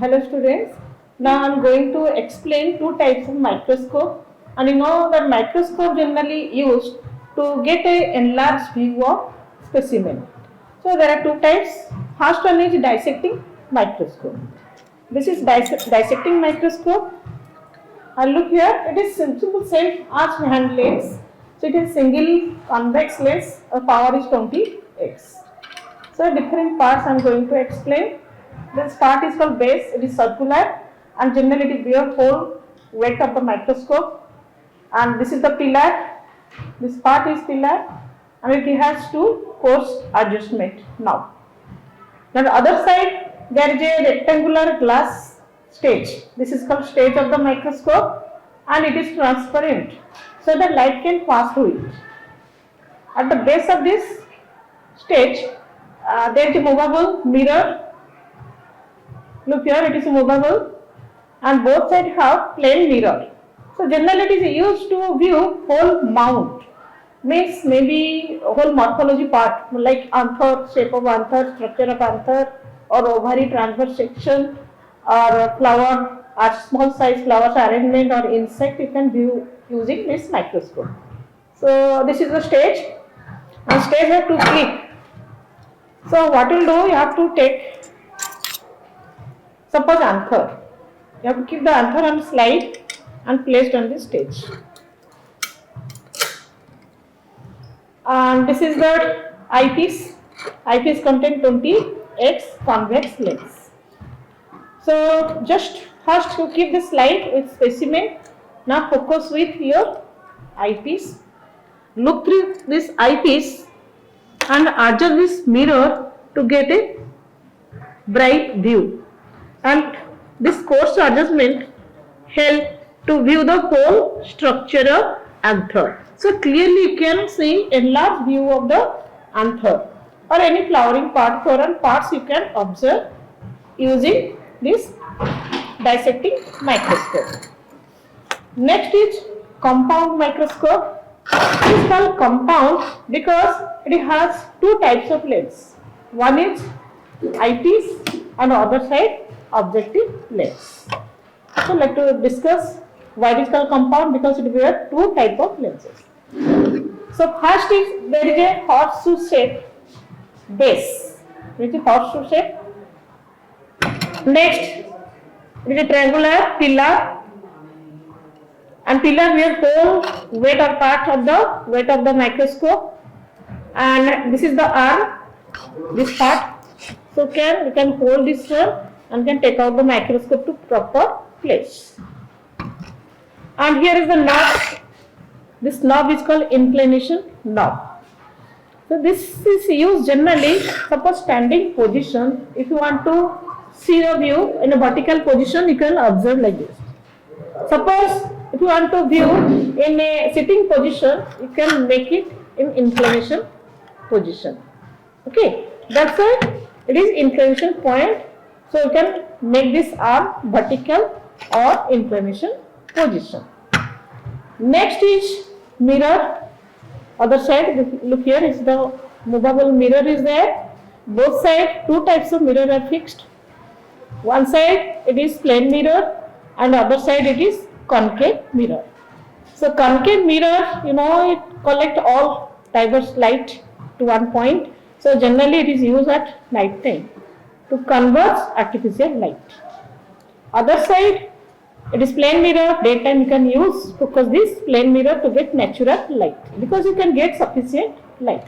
Hello students, now I am going to explain two types of microscope, and you know that microscope generally used to get a enlarged view of specimen. So there are two types. First one is dissecting microscope. This is dissecting microscope, and look here, it is simple same as hand lens. So it is single convex lens, power is 20x. So different parts I am going to explain. This part is called base, it is circular and generally it bear whole weight of the microscope, and this is the pillar, this part is pillar and it has two coarse adjustment now. Now the other side there is a rectangular glass stage, this is called stage of the microscope and it is transparent so that light can pass through it. At the base of this stage there is a movable mirror. Look here, it is movable and both sides have plain mirror. So generally it is used to view whole mount, means maybe whole morphology part like anther, shape of anther, structure of anther, or ovary transverse section, or flower or small size flowers arrangement or insect you can view using this microscope. So this is the stage and stage have to click. So what you will do, you have to take suppose anther. You have to keep the anther on slide and placed on the stage. And this is the eyepiece. Eyepiece contain 20x convex lens. So just first you keep the slide with specimen. Now focus with your eyepiece. Look through this eyepiece and adjust this mirror to get a bright view. And this coarse adjustment help to view the whole structure of anther. So clearly you can see enlarged view of the anther or any flowering part, foreign parts you can observe using this dissecting microscope. Next is compound microscope. It is called compound because it has two types of lens. One is eyepiece and the other side objective lens. So let us discuss why it is called compound, because it has two type of lenses. So first is there is a horseshoe shape base, which is horseshoe shape. Next it is a triangular pillar, and pillar where whole weight or part of the weight of the microscope, and this is the arm, this part. So you can hold this one and can take out the microscope to proper place. And here is the knob. This knob is called inclination knob. So this is used generally, suppose standing position, if you want to see the view in a vertical position, you can observe like this. Suppose if you want to view in a sitting position, you can make it in inclination position. Okay, that's why it is inclination point. So you can make this arm vertical or inclination position. Next is mirror. Other side, look here is the movable mirror is there. Both sides, two types of mirror are fixed. One side it is plane mirror and other side it is concave mirror. So concave mirror, you know, it collect all diverse light to one point. So generally it is used at night time to convert artificial light. Other side it is plane mirror, daytime you can use focus this plane mirror to get natural light, because you can get sufficient light.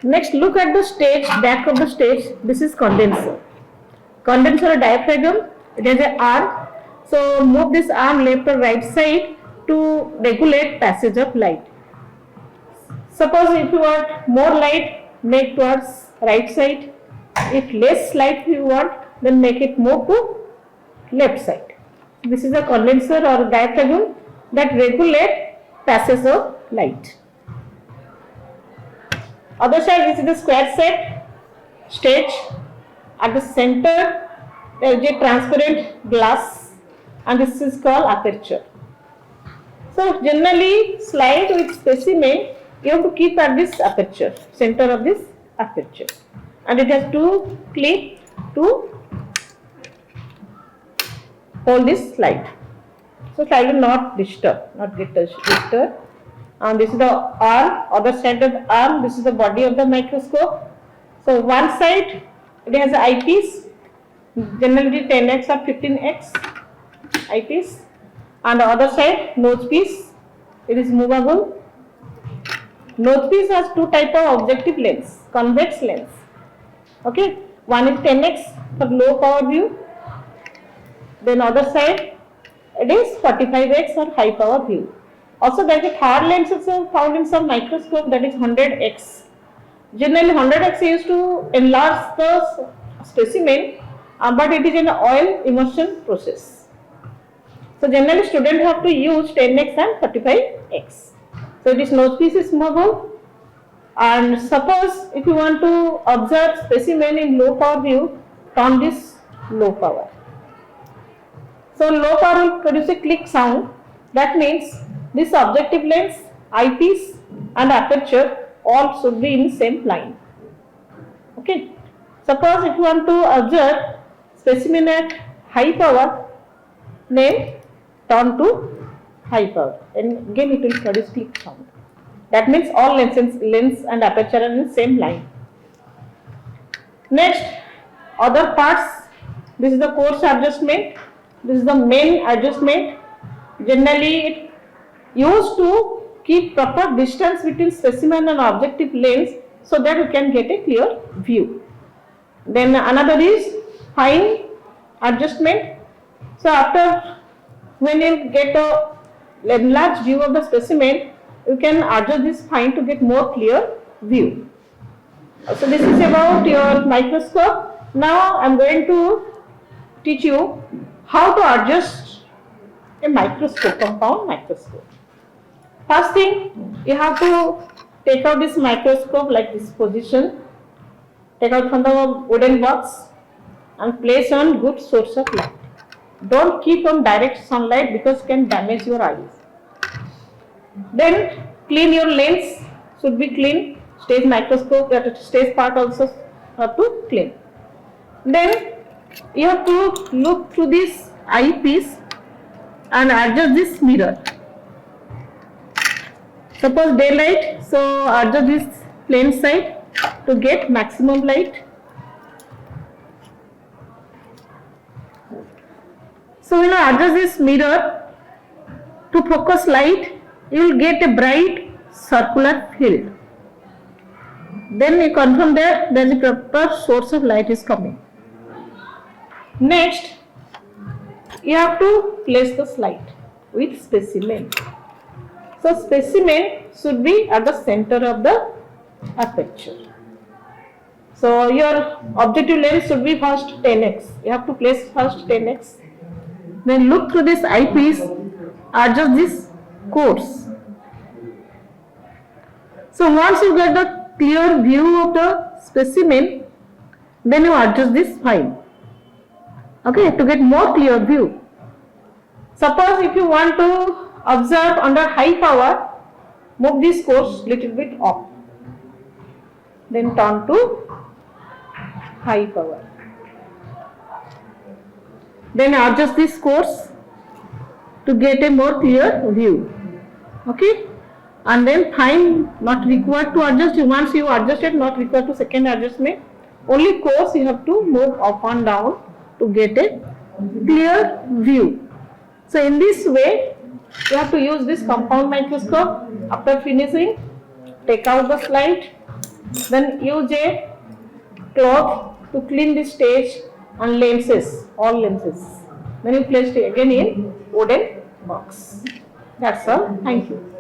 Next, look at the stage, back of the stage. This is condenser. Condenser or diaphragm, it has an arm. So move this arm left or right side to regulate passage of light. Suppose if you want more light, make towards right side. If less light you want, then make it move to left side. This is a condenser or diaphragm that regulate passage of light. Other side, this is the square set stage. At the center there is a transparent glass and this is called aperture. So generally slide with specimen you have to keep at this aperture, center of this aperture, and it has two clip to hold this slide. So slide will not get disturbed. And this is the arm, other side of the arm, this is the body of the microscope. So one side it has an eyepiece, generally 10x or 15x eyepiece, and the other side nose piece, it is movable. Nose piece has two type of objective lens, convex lens. Okay, one is 10x for low power view, then other side it is 45x for high power view. Also there is a third lens also found in some microscope, that is 100x. Generally 100x is used to enlarge the specimen, but it is an oil immersion process. So generally students have to use 10x and 35x. So this nose piece is movable, and suppose if you want to observe specimen in low power view, turn this low power. So low power will produce a click sound. That means this objective lens, eyepiece and aperture all should be in same line. Okay. Suppose if you want to observe specimen at high power, then turn to high power, and again it will produce click sound. That means all lens and aperture are in same line. Next, other parts. This is the coarse adjustment. This is the main adjustment. Generally it used to keep proper distance between specimen and objective lens so that you can get a clear view. Then another is fine adjustment. So after when you get a enlarged view of the specimen, you can adjust this fine to get more clear view. So this is about your microscope. Now I am going to teach you how to adjust a microscope, compound microscope. First thing, you have to take out this microscope like this position, take out from the wooden box and place on good source of light. Don't keep on direct sunlight because it can damage your eyes. Then clean your lens, should be clean. Stage microscope, that stage part also have to clean. Then you have to look through this eyepiece and adjust this mirror. Suppose daylight, so adjust this plain side to get maximum light. So when you adjust this mirror to focus light, you will get a bright circular field. Then you confirm that there is a proper source of light is coming. Next, you have to place the slide with specimen. So specimen should be at the center of the aperture. So your objective lens should be first 10x. You have to place first 10x. Then look through this eyepiece, adjust this course. So once you get the clear view of the specimen, then you adjust this fine. Okay, to get more clear view. Suppose if you want to observe under high power, move this course little bit up. Then turn to high power. Then adjust this course to get a more clear view. Okay, and then fine not required to adjust. Once you adjusted, not required to second adjustment. Only course you have to move up and down to get a clear view. So in this way, you have to use this compound microscope. After finishing, take out the slide, then use a cloth to clean the stage and lenses, all lenses. Then you place it again in wooden box. That's all. Thank you.